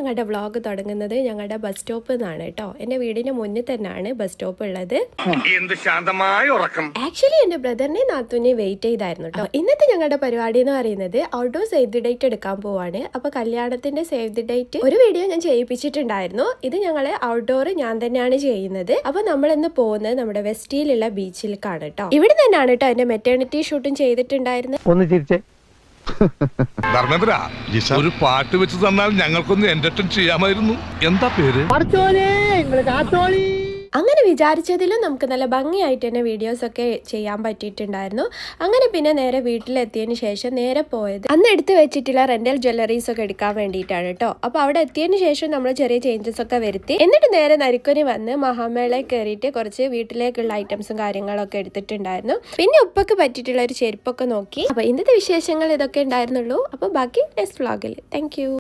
ഞങ്ങളുടെ വ്ളോഗ് തുടങ്ങുന്നത് ഞങ്ങളുടെ ബസ് സ്റ്റോപ്പിൽ നിന്നാണ് കേട്ടോ. എൻ്റെ വീടിന് മുന്നിൽ തന്നെയാണ് ബസ് സ്റ്റോപ്പ് ഉള്ളത്. ആക്ച്വലി എൻ്റെ ബ്രദറിനെ നാത്തൂനെ വെയിറ്റ് ചെയ്തായിരുന്നു കേട്ടോ. ഇന്നത്തെ ഞങ്ങളുടെ പരിപാടി എന്ന് പറയുന്നത് ഔട്ട്ഡോർ സേവ് ദി ഡേറ്റ് എടുക്കാൻ പോവാണ്. അപ്പൊ കല്യാണത്തിന്റെ സേവ് ദി ഡേറ്റ് ഒരു വീഡിയോ ഞാൻ ചെയ്യിപ്പിച്ചിട്ടുണ്ടായിരുന്നു. ഇത് ഞങ്ങള് ഔട്ട്ഡോർ ഞാൻ തന്നെയാണ് ചെയ്യുന്നത്. അപ്പൊ നമ്മൾ ഇന്ന് പോകുന്നത് നമ്മുടെ വെസ്റ്റിയിലുള്ള ബീച്ചിലേക്കാണ് കേട്ടോ. ഇവിടെ തന്നെയാണ് കേട്ടോ എന്റെ മെറ്റേണിറ്റി ഷൂട്ടും ചെയ്തിട്ടുണ്ടായിരുന്നത്. ഒന്ന് ചിരിച്ചേ. ധർമ്മേന്ദ്ര, ഒരു പാട്ട് വെച്ച് തന്നാൽ ഞങ്ങൾക്കൊന്ന് എന്റർടൈൻ ചെയ്യാമായിരുന്നു. എന്താ പേര്? അങ്ങനെ വിചാരിച്ചതിലും നമുക്ക് നല്ല ഭംഗിയായിട്ട് തന്നെ വീഡിയോസൊക്കെ ചെയ്യാൻ പറ്റിയിട്ടുണ്ടായിരുന്നു. അങ്ങനെ പിന്നെ നേരെ വീട്ടിലെത്തിയതിന് ശേഷം നേരെ പോയത് അന്ന് എടുത്ത് വെച്ചിട്ടുള്ള റെന്റൽ ജ്വല്ലറീസ് ഒക്കെ എടുക്കാൻ വേണ്ടിയിട്ടാണ് കേട്ടോ. അപ്പോൾ അവിടെ എത്തിയതിന് ശേഷം നമ്മൾ ചെറിയ ചേഞ്ചസ് ഒക്കെ വരുത്തി. എന്നിട്ട് നേരെ നരിക്കുനി വന്ന് മഹാമേളയിൽ കയറിയിട്ട് കുറച്ച് വീട്ടിലേക്കുള്ള ഐറ്റംസും കാര്യങ്ങളൊക്കെ എടുത്തിട്ടുണ്ടായിരുന്നു. പിന്നെ ഉപ്പൊക്കെ പറ്റിയിട്ടുള്ള ഒരു ചെരുപ്പൊക്കെ നോക്കി. അപ്പോൾ ഇന്നത്തെ വിശേഷങ്ങൾ ഇതൊക്കെ ഉണ്ടായിരുന്നുള്ളൂ. അപ്പോൾ ബാക്കി നെക്സ്റ്റ് വ്ളോഗിൽ. താങ്ക്